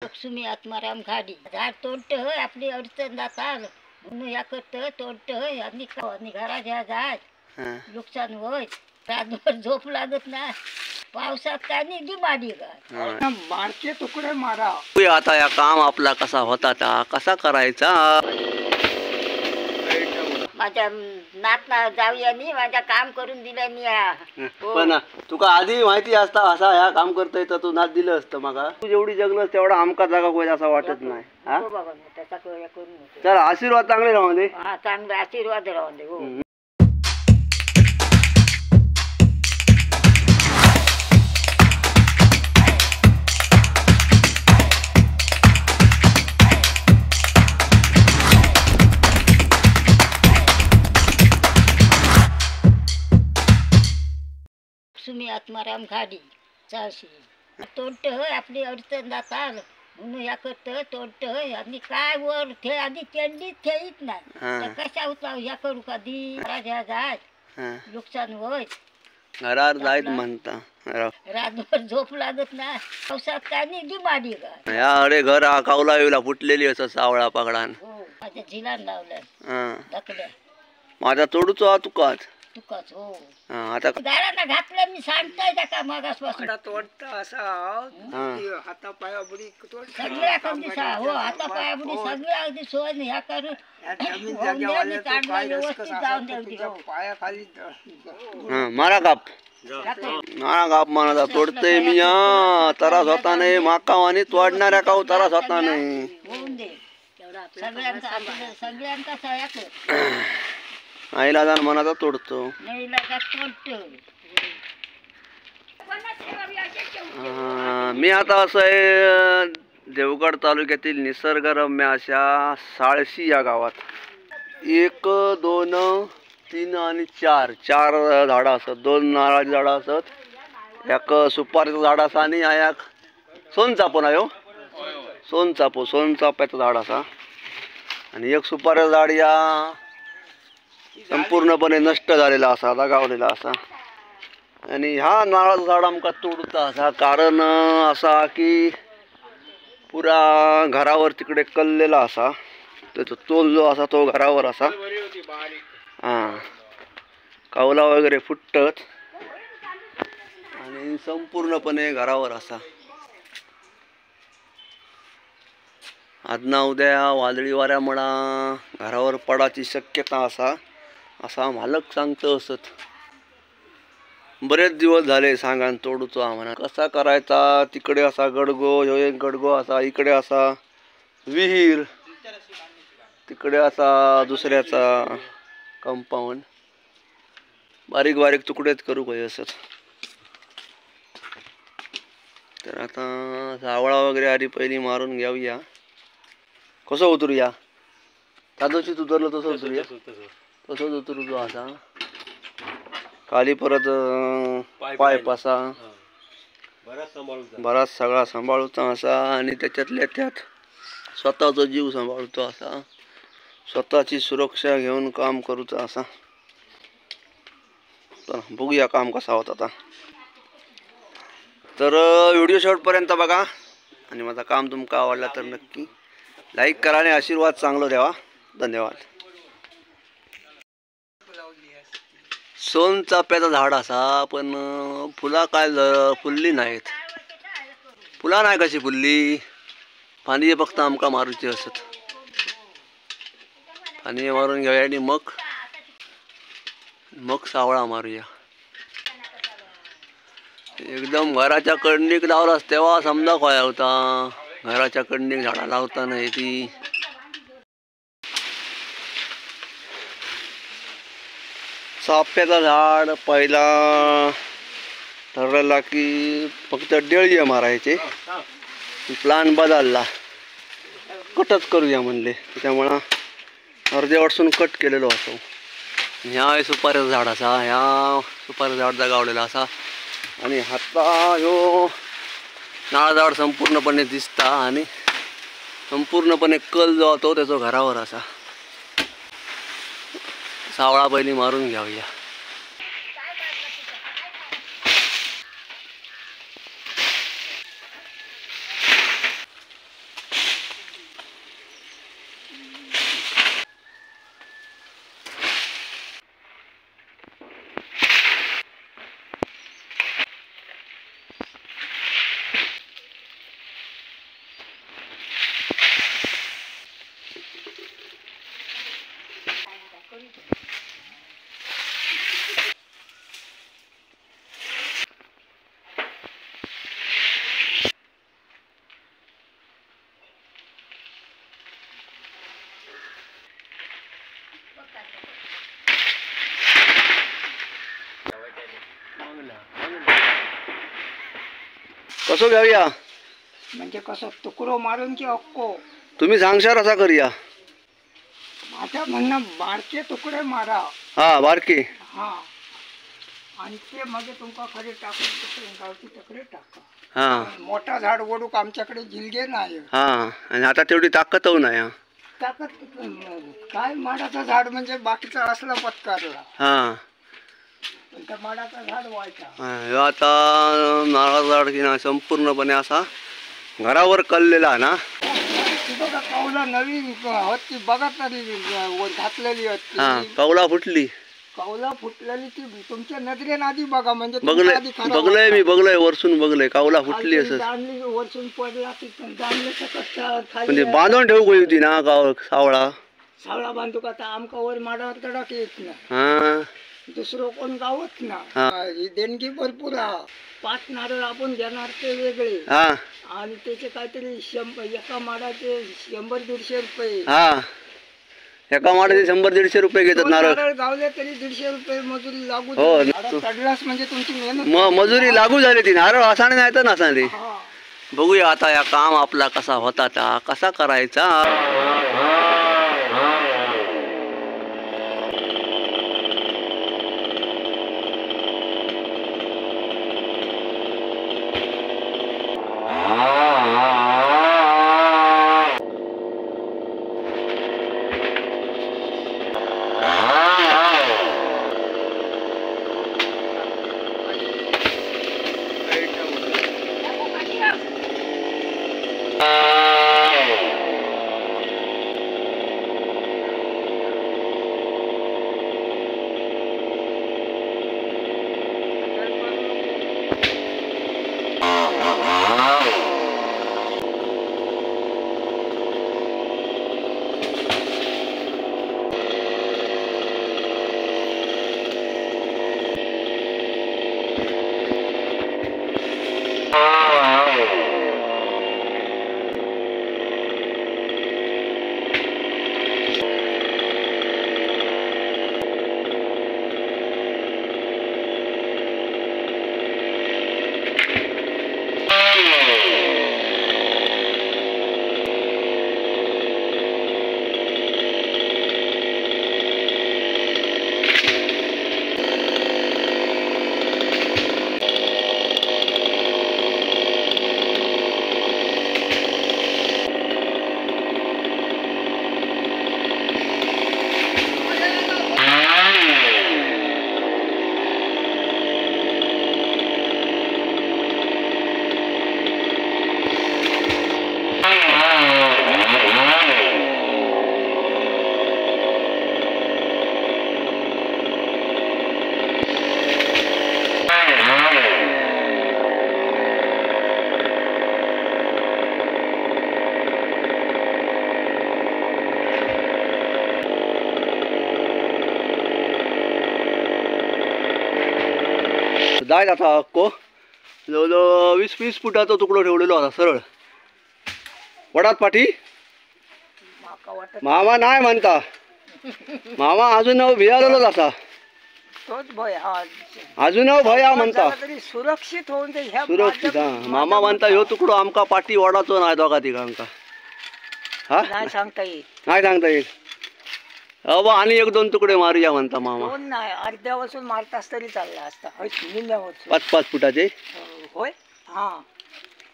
लक्ष्मी आत्माराम घाडी झाड तोडतं होय आपली अडचण जातात म्हणून या करतं तोडतं होय आणि घराच्या झाड नुकसान होय रातभर झोप लागत ना पावसात काय निधी माडी का बारके तुकडे मारा. आता या काम आपला कसा होता त्या कसा करायचा. माझ्या नातना जाऊयानी माझ्या काम करून दिल्यानी पण तुका आधी माहिती असता असा ह्या काम करतोय तर तू नाच दिलं असतं मगा. तू जेवढी जगलस तेवढा आमका जागा होईल असं वाटत नाही. चल आशीर्वाद चांगले राहू दे. हा चांगले आशीर्वाद राहू दे. हो लक्ष्मी आत्माराम घाडी चारशी तोडतं होय आपली अडचण जातात म्हणून या करतं तोडतं होय आणि काय वर थे आधी चंडीत ठेवीत नाही कशा होता ह्या करू कधी राजा जात नुकसान होय घरावर जायत म्हणता रातभर झोप लागत ना पावसात काय निधी माडी का या अरे घर कावला येऊला फुटलेली असं सावळा पगडान. माझ्या झिलान लावल्या ढकल्या माझा तोडूचो तुकाच तुकाच. हो आता दाराला घातलं मी सांगताय का मागासपासून तोडता असा हाता पाया बुडी सगळ्या कधी हो हाता पाया बुडी सगळ्या अगदी सोय नाही ह्या करून व्यवस्थित जाऊन द्यावी. पाया खाली मारा काप मारा काप मला तोडते मी त्रास होता नाही माकावानी तोडणाऱ्या काऊ त्रास होता नाही. होऊन दे सगळ्यांचा सगळ्यांचा सह्या कर. आईला जाण मनाचा तोडतो. मी आता असं आहे देवगड तालुक्यातील निसर्गरम्य अशा साळशी या गावात 1, 2, 3 आणि 4 झाडं असत. 2 नारळाची झाडं असत. एक सुपारीचं झाड असा आणि एक सोनचापो ना सोनचाप्याचं झाड असा आणि एक सुपारीचं झाड या संपूर्णपणे नष्ट झालेला असा दगावलेला असा. आणि ह्या नारळाचं झाड आमका तोडता असा कारण असा की पुरा घरावर तिकडे कललेला असा त्याचा तोल जो असा तो घरावर असा कावला वगैरे फुटत आणि संपूर्णपणे घरावर असा. आदना उद्या वादळी वाऱ्यामुळा घरावर पडाची शक्यता असा मालक सांगतो असत. बरेच दिवस झाले सांगा तोडूचो आम्हाला कसा करायचा. तिकडे असा गडगो ह्यो एक गडगो असा इकडे असा विहीर तिकडे असा दुसऱ्याचा कंपाऊंड बारीक बारीक तुकडेच करू काही असत. तर आता सावळा वगैरे आधी पहिली मारून घेऊया. कसं उतरूया तादोशीत उतरलं तसं उतरूया तसंच उतरू असा खाली परत पाईप असा बराच सगळा सांभाळूचा असा आणि त्याच्यातल्या त्यात स्वतःचा जीव सांभाळतो असा स्वतःची सुरक्षा घेऊन काम करूचा असा. तर बघूया काम कसा होता आता. तर व्हिडिओ शेवटपर्यंत बघा आणि माझा काम तुमका आवडला तर नक्की लाईक करा आणि आशीर्वाद चांगला द्यावा. धन्यवाद. सोनचाफ्याचं झाड असा पण फुला काय फुलली नाहीत. फुला नाही कशी फुलली फांदी फक्त आमका मारूची असत. फांदी मारून घेऊया आणि मग सावळा मारूया. एकदम घराच्या कडणीक लावलास तेव्हा समजा काय होता. घराच्या कडणीक झाडा लावता नाही ती. चाफ्याचा झाड पहिला ठरवला की फक्त डेळी मारायचे. प्लान बदलला कटच करूया म्हणले त्याच्यामुळं अर्धेवटसून कट केलेलो असो. ह्या सुपारीचं झाड असा ह्या सुपारीचं झाड जगावलेला असा आणि हाता ह्यो नारळ झाड संपूर्णपणे दिसता आणि संपूर्णपणे कल जो होतो त्याचा घरावर असा. सावळा पहिली मारून घ्यावया. कसो घेऊया म्हणजे कसं तुकडो मारून की अक्को. तुम्ही सांगशार असा करूया. माझं म्हणणं बारके तुकडे मारा. हा बारकी. हा आणि ते मग तुमका खरे टाकून गावठी तकडे टाका. हा मोठा झाड ओढूक आमच्याकडे जिल्गे नाही. हा आणि आता तेवढी ताकद होऊ नाही. हा ताकद काय माडाचं झाड म्हणजे बाकीचा असला पत्कारला. हा पण त्या माडाचा झाड व्हायचा. ह्यो आता नारळाचा झाड की ना संपूर्णपणे असा घरावर कललेला ना. बघा कौला नवीन होती बघा तरी वर घातलेली होती. हा कौला फुटली. कौला फुटलेली ती तुमच्या नजरेन आधी बघा म्हणजे बघलंय मी बघलंय वरसून बघलंय कौला फुटली असं. जाणली वरसून पडला की जाणलं सकट म्हणजे बांधून ठेवू गई होती ना सावळा. सावळा बांधू का आमका वर माडावर तडाक येत ना. हा दुसरं कोण गावत ना. ही देणगी भरपूर हा. 5 नारळ आपण घेणार ते वेगळे. हा आणि त्याचे काहीतरी एका माडाचे 100-150 रुपये. हा एका माडाचे 100-150 रुपये घेतात नारळ. गावले तरी 150 रुपये मजुरी लागू. हो चढलास म्हणजे तुमची मेहनत मजुरी लागू झाली ती. नारळ असाने नाही तर नसाने. हा. बघूया आता या काम आपला कसा होता ता कसा करायचा. जायला आता अक्को जवळजवळ 20-20 फुटाचा तुकडो ठेवलेलो होता सरळ वडात पाठी. मामा नाही म्हणता. मामा अजून भियालेलोच असा. तोच भय हा अजून भया म्हणता. तरी सुरक्षित होऊन ते ह्या सुरक्षित. हा मामा म्हणता ह्यो तुकडो आमका पाठी वडाचो नाही दोघा तिघांका. हा नाही सांगता येईल. नाही सांगता येईल. अबा आणि 1-2 तुकडे मारूया म्हणता मामा. 2 नाही अर्ध्यापासून मारतास तरी चालला असता. 5-5 फुटाचे. होय हा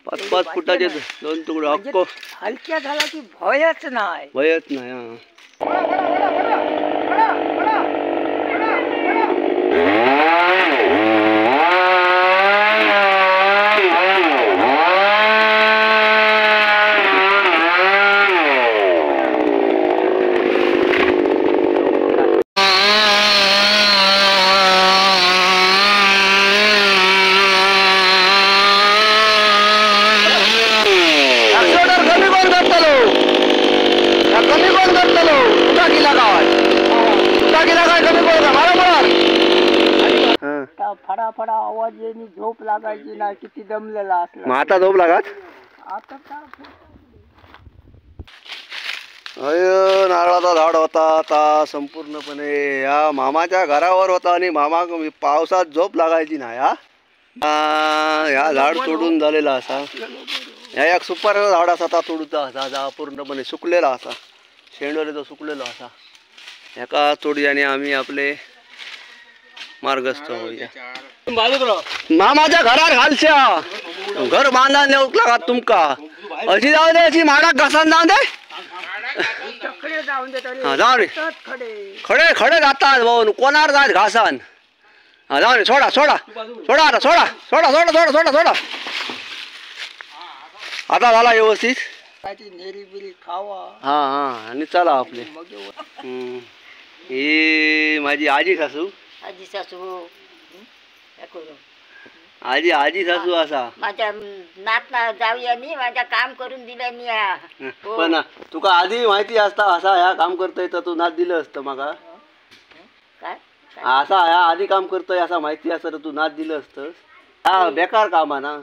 5-5 फुटाचे 2 तुकडे अक्को. हलक्या झाला की भयच नाही. भयच नाही. हा फडाफडा आवाज येणे झोप लागायची नाही. किती दमलेला असला. मग आता झोप लागत. आता अय नारळाचा झाड होता आता संपूर्णपणे या मामाच्या घरावर होता आणि मामा पावसात झोप लागायची नाही. हा ह्या झाड तोडून झालेला असा. ह्या एक सुपारीचं झाड असा ता तोडूचा असा जा पूर्णपणे सुकलेला असा. शेंडोले तो सुकलेलो असा. ह्याका तोडयाने आम्ही आपले मार्गस्थ होऊया. मामाच्या घरात घालच्या घर बांधा नेऊक लागा तुमका. अशी जाऊ दे अशी माडाक घासान जाऊ दे. हा जाऊ दे. खडे खडे जातात भाऊ कोणावर जात घासान. हा जाऊ दे सोडा सोडा सोडा आता सोडा सोडा सोडा सोडा सोडा सोडा. आता झाला व्यवस्थित. नेरी बिरी खावा. हा हा आणि चला आपले. ही माझी आजी सासू. आजी सासू आजी आजी सासू असा. माझ्या नात जाऊयानी माझ्या काम करून दिल्यानी. हो. पण तुका आधी माहिती असता असा ह्या काम करतोय तर तू नात दिलं असतं माका. काय असा ह्या आधी काम करतोय असा माहिती असतं तर तू नात दिलं असतं. हा बेकार काम आहे ना.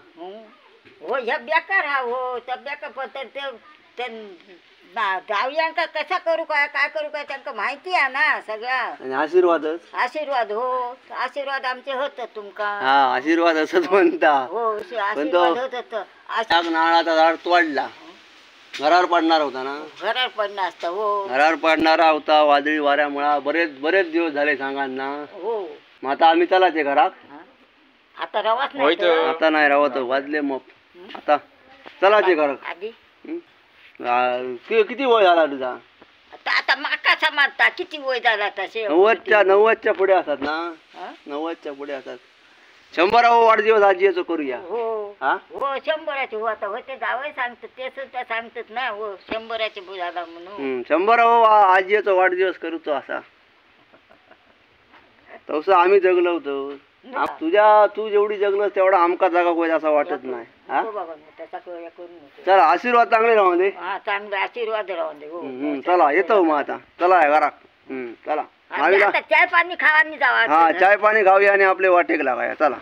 हो ह्या बेकार हा हो त्या बेकार पण ते जाऊयांका कसा करू काय काय करू काय त्यांना माहिती आहे ना सगळ्या. आणि आशीर्वादच. आशीर्वाद हो आशीर्वाद आमचे होत तुमका. हा आशीर्वाद असंच म्हणता. हो आशीर्वाद होत. नारळाचा झाड तोडला. घरावर पडणार होता ना. घरावर पडणार असतं हो. घरावर पडणारा होता वादळी वाऱ्यामुळा. बरेच बरेच दिवस झाले सांगा ना. हो मग आता आम्ही चलाचे घरात. आता रवाच नाही. आता नाही रावत वाजले मग. आता चलाचे घरात. आधी किती वय झाला तुझा. आता माका समजता किती वय झाला तसे. 90च्या पुढे असतात ना. 90च्या पुढे असतात. 100वा वाढदिवस आजीचं करूया. हो हा हो 100चे हो आता होते जावं सांगतात ते सुद्धा सांगतात ना हो 100चे झाला म्हणून. 100वा आजीचा वाढदिवस करूतो असा. तसं आम्ही जगलो होतो. तू जेवढी जगलस तेवढा आमका जागा कोण असं वाटत नाही. चला आशीर्वाद चांगले राहू दे. चांगले आशीर्वाद राहू दे हो. चला येतो मग आता. चला घरात. चला चाय पाणी खावा जावा. हा चाय पाणी खाऊया आणि आपले वाटेक लागाया. चला.